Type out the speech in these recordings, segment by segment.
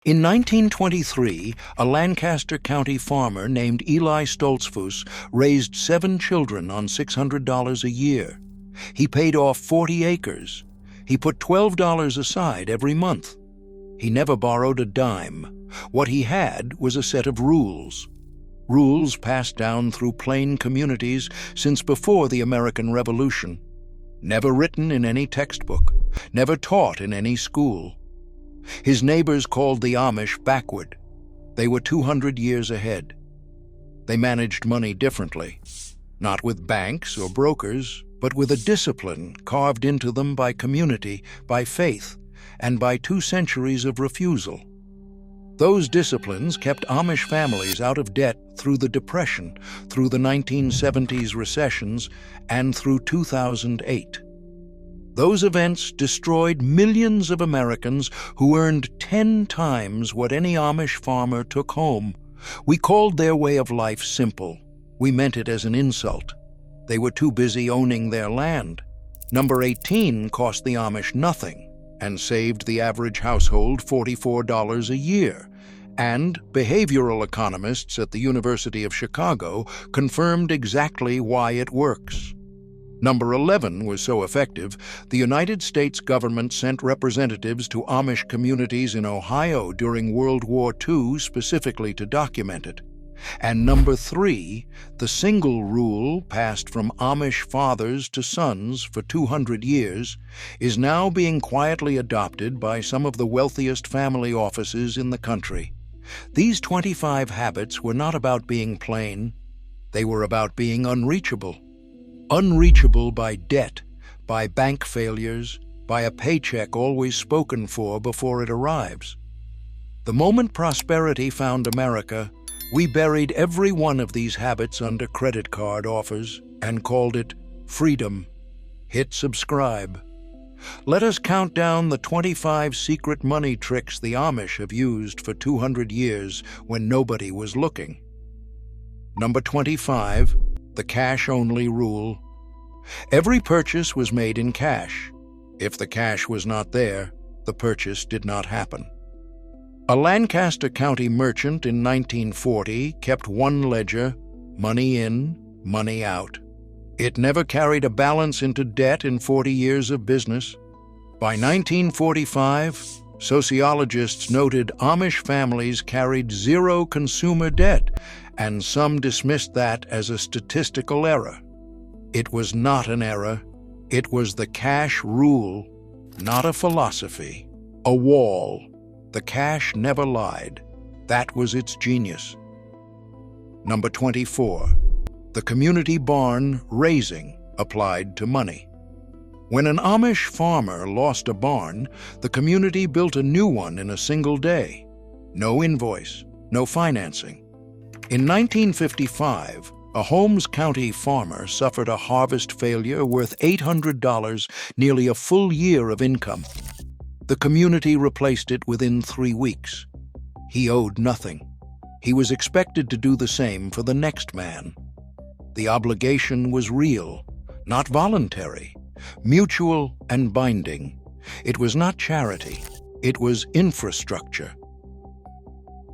In 1923, a Lancaster County farmer named Eli Stoltzfus raised 7 children on $600 a year. He paid off 40 acres. He put $12 aside every month. He never borrowed a dime. What he had was a set of rules. Rules passed down through plain communities since before the American Revolution. Never written in any textbook, never taught in any school. His neighbors called the Amish backward. They were 200 years ahead. They managed money differently, not with banks or brokers, but with a discipline carved into them by community, by faith, and by 2 centuries of refusal. Those disciplines kept Amish families out of debt through the Depression, through the 1970s recessions, and through 2008. Those events destroyed millions of Americans who earned 10 times what any Amish farmer took home. We called their way of life simple. We meant it as an insult. They were too busy owning their land. Number 18 cost the Amish nothing and saved the average household $44 a year. And behavioral economists at the University of Chicago confirmed exactly why it works. Number 11 was so effective, the United States government sent representatives to Amish communities in Ohio during World War II specifically to document it. And number 3, the single rule passed from Amish fathers to sons for 200 years, is now being quietly adopted by some of the wealthiest family offices in the country. These 25 habits were not about being plain. They were about being unreachable. Unreachable by debt, by bank failures, by a paycheck always spoken for before it arrives. The moment prosperity found America, we buried every one of these habits under credit card offers and called it freedom. Hit subscribe. Let us count down the 25 secret money tricks the Amish have used for 200 years when nobody was looking. Number 25, the cash-only rule. Every purchase was made in cash. If the cash was not there, the purchase did not happen. A Lancaster County merchant in 1940 kept one ledger, money in, money out. It never carried a balance into debt in 40 years of business. By 1945, sociologists noted Amish families carried 0 consumer debt, and some dismissed that as a statistical error. It was not an error. It was the cash rule, not a philosophy, a wall. The cash never lied. That was its genius. Number 24. The community barn raising applied to money. When an Amish farmer lost a barn, the community built a new one in a single day. No invoice, no financing. In 1955, a Holmes County farmer suffered a harvest failure worth $800, nearly a full year of income. The community replaced it within 3 weeks. He owed nothing. He was expected to do the same for the next man. The obligation was real, not voluntary, mutual and binding. It was not charity. It was infrastructure.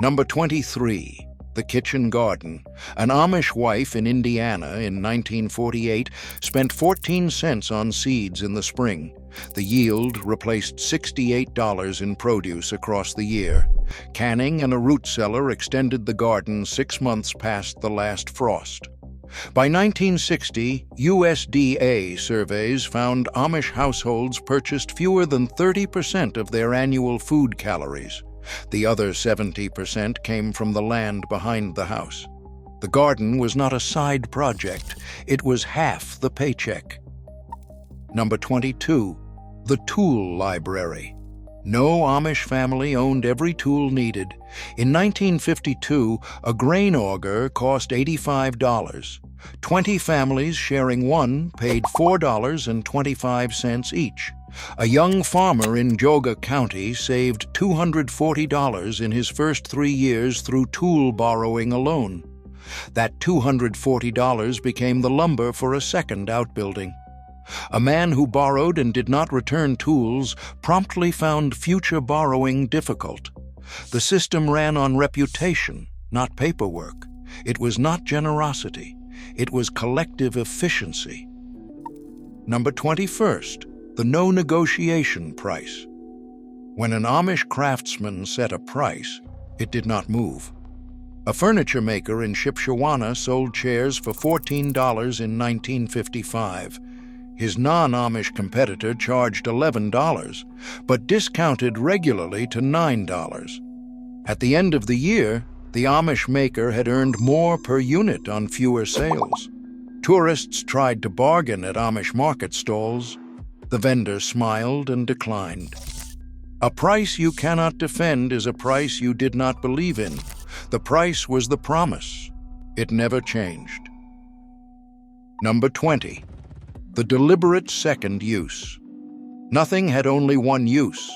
Number 23. The kitchen garden. An Amish wife in Indiana in 1948 spent 14 cents on seeds in the spring. The yield replaced $68 in produce across the year. Canning and a root cellar extended the garden 6 months past the last frost. By 1960, USDA surveys found Amish households purchased fewer than 30% of their annual food calories. The other 70% came from the land behind the house. The garden was not a side project. It was half the paycheck. Number 22. The tool library. No Amish family owned every tool needed. In 1952, a grain auger cost $85. 20 families sharing one paid $4.25 each. A young farmer in Geauga County saved $240 in his first 3 years through tool borrowing alone. That $240 became the lumber for a second outbuilding. A man who borrowed and did not return tools promptly found future borrowing difficult. The system ran on reputation, not paperwork. It was not generosity. It was collective efficiency. Number 21st, the no negotiation price. When an Amish craftsman set a price, it did not move. A furniture maker in Shipshewana sold chairs for $14 in 1955. His non-Amish competitor charged $11, but discounted regularly to $9. At the end of the year, the Amish maker had earned more per unit on fewer sales. Tourists tried to bargain at Amish market stalls. The vendor smiled and declined. A price you cannot defend is a price you did not believe in. The price was the promise. It never changed. Number 20. The deliberate second use. Nothing had only one use.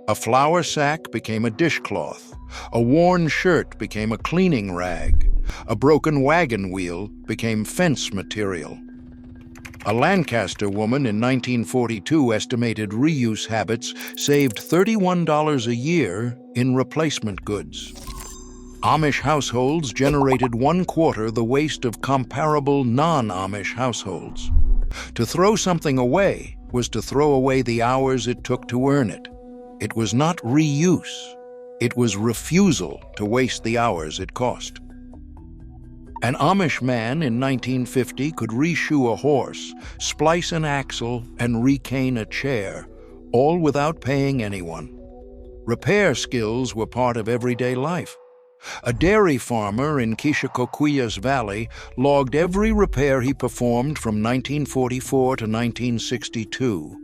A flour sack became a dishcloth. A worn shirt became a cleaning rag. A broken wagon wheel became fence material. A Lancaster woman in 1942 estimated reuse habits saved $31 a year in replacement goods. Amish households generated 1/4 the waste of comparable non-Amish households. To throw something away was to throw away the hours it took to earn it. It was not reuse. It was refusal to waste the hours it cost. An Amish man in 1950 could reshoe a horse, splice an axle, and recane a chair, all without paying anyone. Repair skills were part of everyday life. A dairy farmer in Kishakoquillas Valley logged every repair he performed from 1944 to 1962.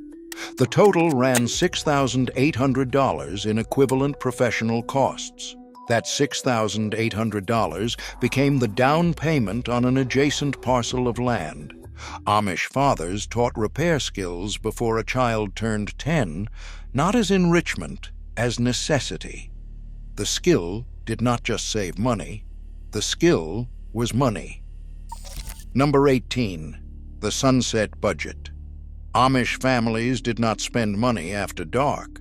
The total ran $6,800 in equivalent professional costs. That $6,800 became the down payment on an adjacent parcel of land. Amish fathers taught repair skills before a child turned 10, not as enrichment, as necessity. The skill did not just save money. The skill was money. Number 18, the sunset budget. Amish families did not spend money after dark.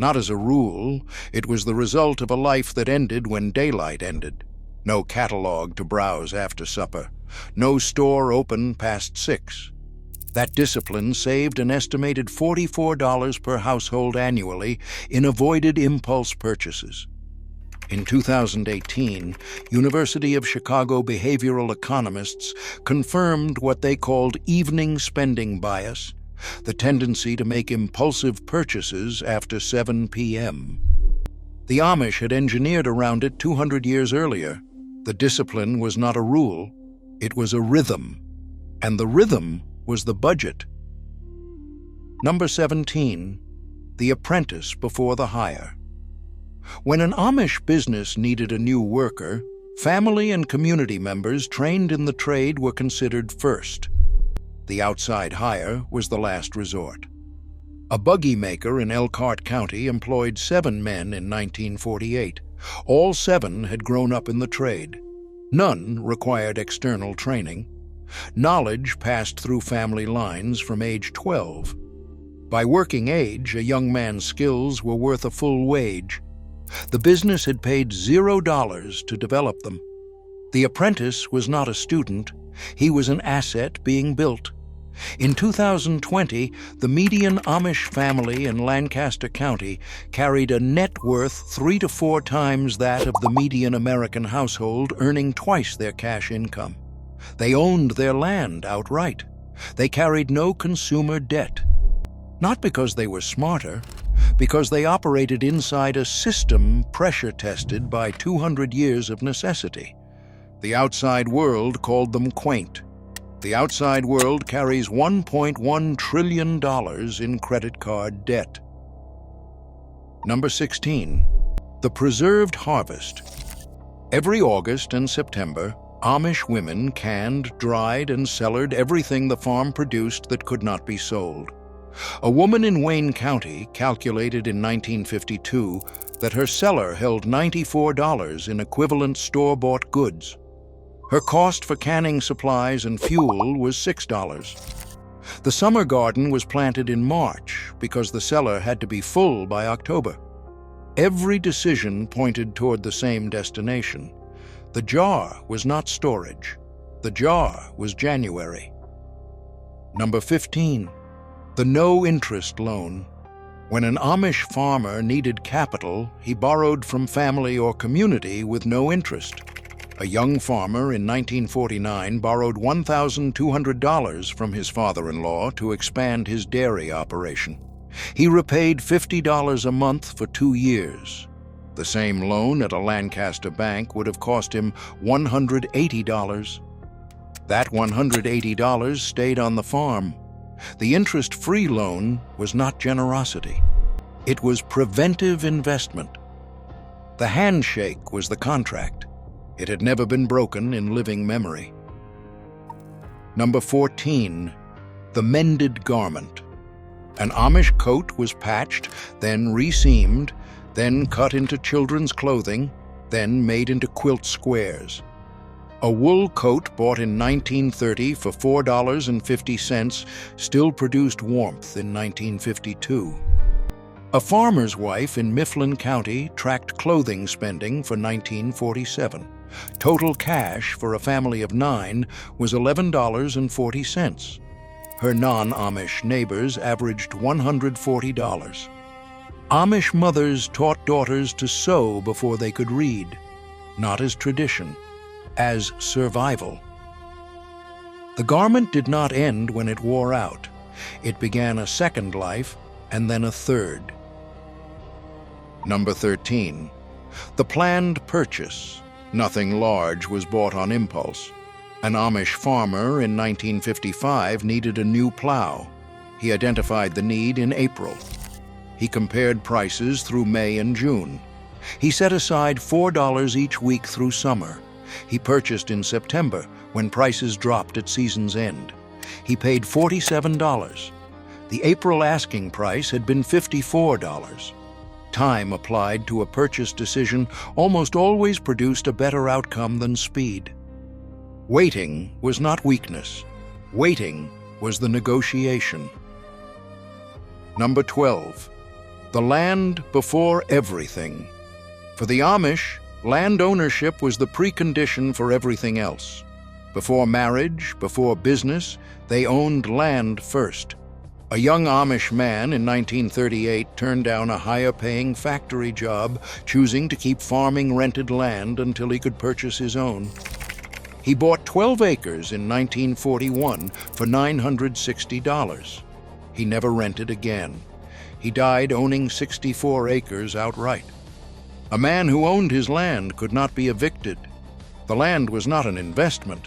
Not as a rule, it was the result of a life that ended when daylight ended. No catalog to browse after supper. No store open past 6. That discipline saved an estimated $44 per household annually in avoided impulse purchases. In 2018, University of Chicago behavioral economists confirmed what they called evening spending bias, the tendency to make impulsive purchases after 7 p.m. The Amish had engineered around it 200 years earlier. The discipline was not a rule, it was a rhythm, and the rhythm was the budget. Number 17, the apprentice before the hire. When an Amish business needed a new worker, family and community members trained in the trade were considered first. The outside hire was the last resort. A buggy maker in Elkhart County employed 7 men in 1948. All 7 had grown up in the trade. None required external training. Knowledge passed through family lines from age 12. By working age, a young man's skills were worth a full wage. The business had paid $0 to develop them. The apprentice was not a student. He was an asset being built. In 2020, the median Amish family in Lancaster County carried a net worth 3 to 4 times that of the median American household, earning twice their cash income. They owned their land outright. They carried no consumer debt. Not because they were smarter, because they operated inside a system pressure-tested by 200 years of necessity. The outside world called them quaint. The outside world carries $1.1 trillion in credit card debt. Number 16, the preserved harvest. Every August and September, Amish women canned, dried, and cellared everything the farm produced that could not be sold. A woman in Wayne County calculated in 1952 that her cellar held $94 in equivalent store-bought goods. Her cost for canning supplies and fuel was $6. The summer garden was planted in March because the cellar had to be full by October. Every decision pointed toward the same destination. The jar was not storage. The jar was January. Number 15. The no-interest loan. When an Amish farmer needed capital, he borrowed from family or community with no interest. A young farmer in 1949 borrowed $1,200 from his father-in-law to expand his dairy operation. He repaid $50 a month for 2 years. The same loan at a Lancaster bank would have cost him $180. That $180 stayed on the farm. The interest-free loan was not generosity. It was preventive investment. The handshake was the contract. It had never been broken in living memory. Number 14. The mended garment. An Amish coat was patched, then re-seamed, then cut into children's clothing, then made into quilt squares. A wool coat bought in 1930 for $4.50 still produced warmth in 1952. A farmer's wife in Mifflin County tracked clothing spending for 1947. Total cash for a family of 9 was $11.40. Her non-Amish neighbors averaged $140. Amish mothers taught daughters to sew before they could read, not as tradition, as survival. The garment did not end when it wore out. It began a second life and then a third. Number 13. The planned purchase. Nothing large was bought on impulse. An Amish farmer in 1955 needed a new plow. He identified the need in April. He compared prices through May and June. He set aside $4 each week through summer. He purchased in September when prices dropped at season's end. He paid $47. The April asking price had been $54. Time applied to a purchase decision almost always produced a better outcome than speed. Waiting was not weakness. Waiting was the negotiation. Number 12. The land before everything. For the Amish, land ownership was the precondition for everything else. Before marriage, before business, they owned land first. A young Amish man in 1938 turned down a higher-paying factory job, choosing to keep farming rented land until he could purchase his own. He bought 12 acres in 1941 for $960. He never rented again. He died owning 64 acres outright. A man who owned his land could not be evicted. The land was not an investment.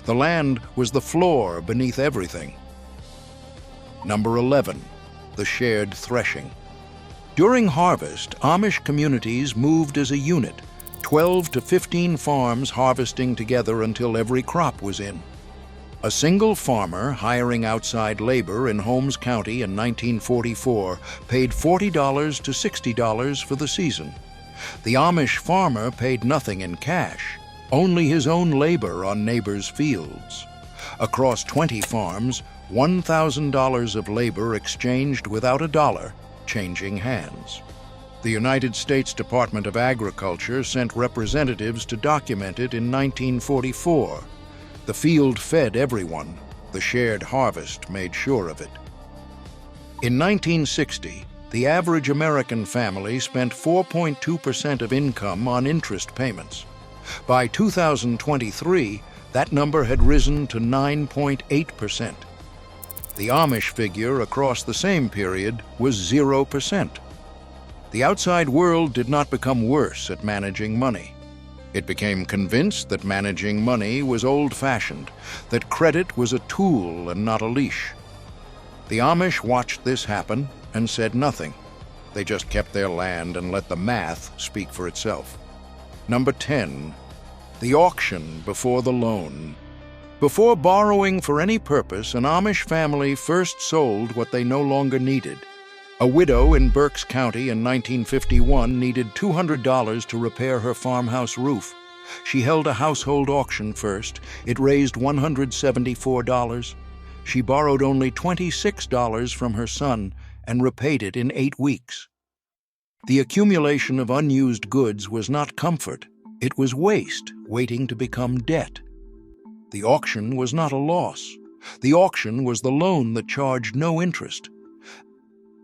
The land was the floor beneath everything. Number 11. The shared threshing. During harvest, Amish communities moved as a unit, 12 to 15 farms harvesting together until every crop was in. A single farmer hiring outside labor in Holmes County in 1944 paid $40 to $60 for the season. The Amish farmer paid nothing in cash, only his own labor on neighbors' fields. Across 20 farms, $1,000 of labor exchanged without a dollar, changing hands. The United States Department of Agriculture sent representatives to document it in 1944. The field fed everyone. The shared harvest made sure of it. In 1960, the average American family spent 4.2% of income on interest payments. By 2023, that number had risen to 9.8%. The Amish figure across the same period was 0%. The outside world did not become worse at managing money. It became convinced that managing money was old-fashioned, that credit was a tool and not a leash. The Amish watched this happen and said nothing. They just kept their land and let the math speak for itself. Number 10. The auction before the loan. Before borrowing for any purpose, an Amish family first sold what they no longer needed. A widow in Berks County in 1951 needed $200 to repair her farmhouse roof. She held a household auction first. It raised $174. She borrowed only $26 from her son and repaid it in 8 weeks. The accumulation of unused goods was not comfort. It was waste waiting to become debt. The auction was not a loss. The auction was the loan that charged no interest.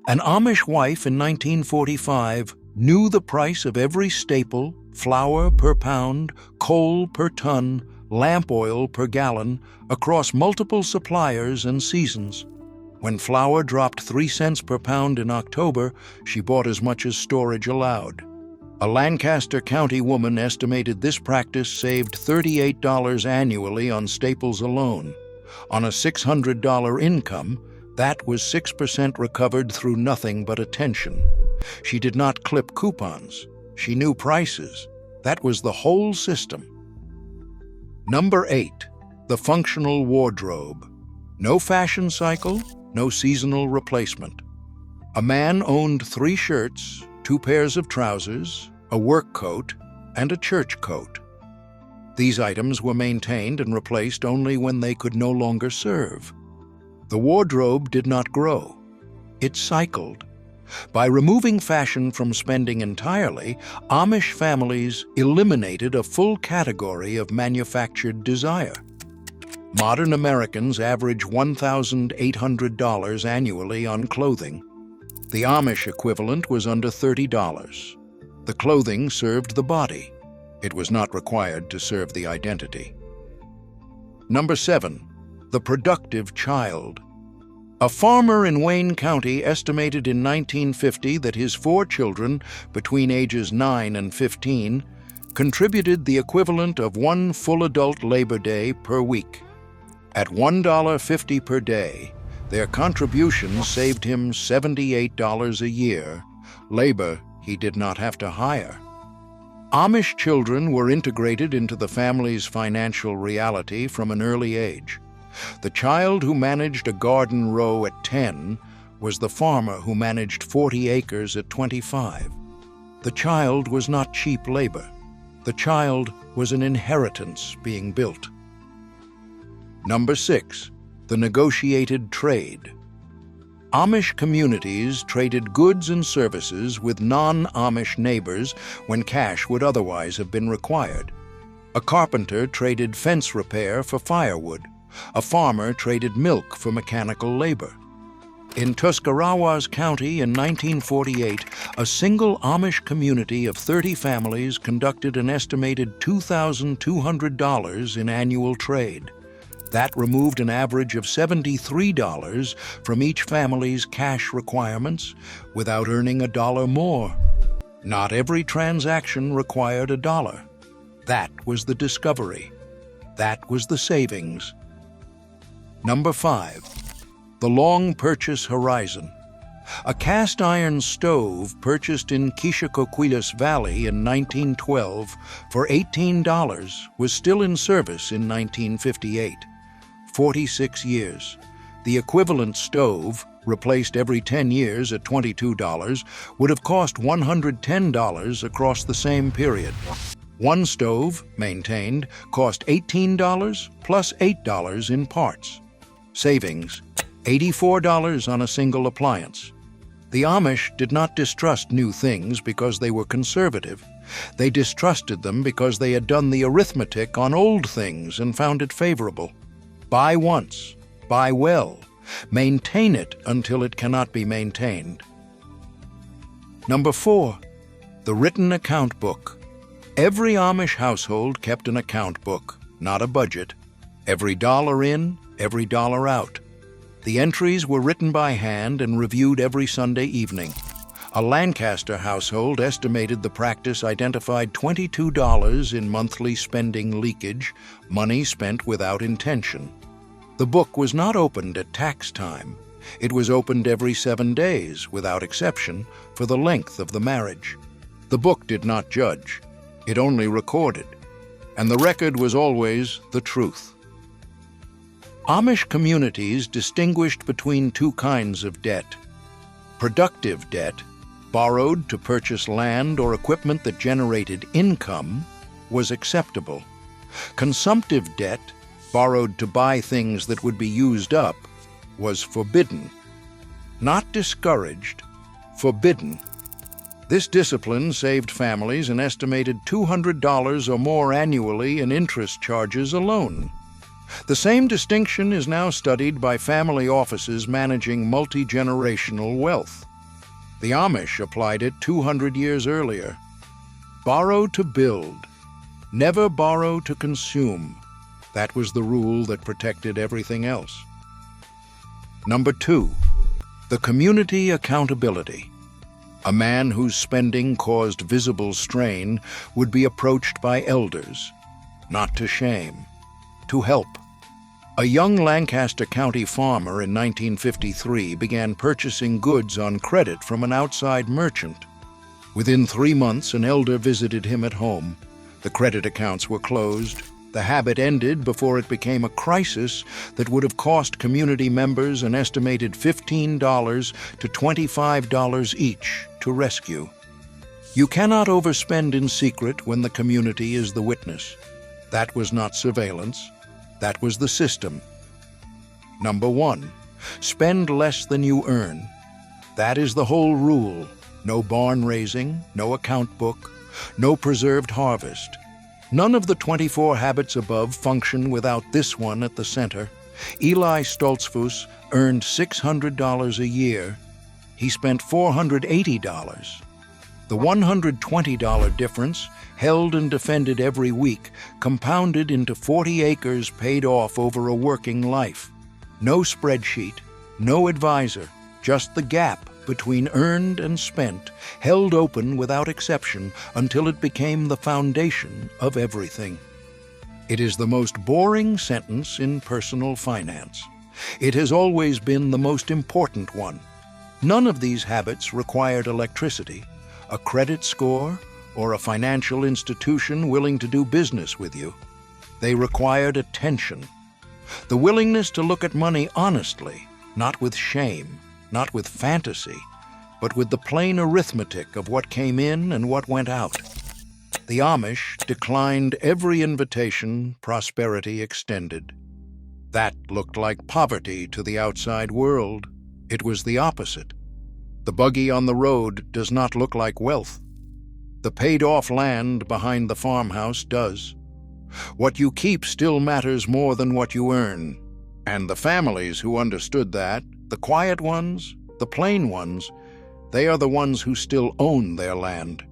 An Amish wife in 1945 knew the price of every staple, flour per pound, coal per ton, lamp oil per gallon, across multiple suppliers and seasons. When flour dropped 3 cents per pound in October, she bought as much as storage allowed. A Lancaster County woman estimated this practice saved $38 annually on staples alone. On a $600 income, that was 6% recovered through nothing but attention. She did not clip coupons. She knew prices. That was the whole system. Number 8, the functional wardrobe. No fashion cycle, no seasonal replacement. A man owned 3 shirts, 2 pairs of trousers, a work coat, and a church coat. These items were maintained and replaced only when they could no longer serve. The wardrobe did not grow. It cycled. By removing fashion from spending entirely, Amish families eliminated a full category of manufactured desire. Modern Americans average $1,800 annually on clothing. The Amish equivalent was under $30. The clothing served the body. It was not required to serve the identity. Number 7, the productive child. A farmer in Wayne County estimated in 1950 that his 4 children, between ages 9 and 15, contributed the equivalent of 1 full adult labor day per week. At $1.50 per day, their contributions saved him $78 a year, labor he did not have to hire. Amish children were integrated into the family's financial reality from an early age. The child who managed a garden row at 10 was the farmer who managed 40 acres at 25. The child was not cheap labor. The child was an inheritance being built. Number 6, the negotiated trade. Amish communities traded goods and services with non-Amish neighbors when cash would otherwise have been required. A carpenter traded fence repair for firewood. A farmer traded milk for mechanical labor. In Tuscarawas County in 1948, a single Amish community of 30 families conducted an estimated $2,200 in annual trade. That removed an average of $73 from each family's cash requirements without earning $1 more. Not every transaction required $1. That was the discovery. That was the savings. Number 5, the long purchase horizon. A cast-iron stove purchased in Kishacoquiles Valley in 1912 for $18 was still in service in 1958. 46 years. The equivalent stove, replaced every 10 years at $22, would have cost $110 across the same period. One stove, maintained, cost $18 plus $8 in parts. Savings, $84 on a single appliance. The Amish did not distrust new things because they were conservative. They distrusted them because they had done the arithmetic on old things and found it favorable. Buy once, buy well, maintain it until it cannot be maintained. Number 4, the written account book. Every Amish household kept an account book, not a budget. Every dollar in, every dollar out. The entries were written by hand and reviewed every Sunday evening. A Lancaster household estimated the practice identified $22 in monthly spending leakage, money spent without intention. The book was not opened at tax time. It was opened every 7 days, without exception, for the length of the marriage. The book did not judge. It only recorded. And the record was always the truth. Amish communities distinguished between 2 kinds of debt. Productive debt, borrowed to purchase land or equipment that generated income, was acceptable. Consumptive debt, borrowed to buy things that would be used up, was forbidden. Not discouraged, forbidden. This discipline saved families an estimated $200 or more annually in interest charges alone. The same distinction is now studied by family offices managing multi-generational wealth. The Amish applied it 200 years earlier. Borrow to build. Never borrow to consume. That was the rule that protected everything else. Number 2, the community accountability. A man whose spending caused visible strain would be approached by elders, not to shame, to help. A young Lancaster County farmer in 1953 began purchasing goods on credit from an outside merchant. Within 3 months, an elder visited him at home. The credit accounts were closed. The habit ended before it became a crisis that would have cost community members an estimated $15 to $25 each to rescue. You cannot overspend in secret when the community is the witness. That was not surveillance. That was the system. Number 1, spend less than you earn. That is the whole rule. No barn raising, no account book, no preserved harvest. None of the 24 habits above function without this one at the center. Eli Stoltzfus earned $600 a year. He spent $480. The $120 difference, held and defended every week, compounded into 40 acres paid off over a working life. No spreadsheet, no advisor, just the gap between earned and spent, held open without exception until it became the foundation of everything. It is the most boring sentence in personal finance. It has always been the most important one. None of these habits required electricity, a credit score, or a financial institution willing to do business with you. They required attention, the willingness to look at money honestly, not with shame, not with fantasy, but with the plain arithmetic of what came in and what went out. The Amish declined every invitation prosperity extended. That looked like poverty to the outside world. It was the opposite. The buggy on the road does not look like wealth. The paid-off land behind the farmhouse does. What you keep still matters more than what you earn. And the families who understood that, the quiet ones, the plain ones, they are the ones who still own their land.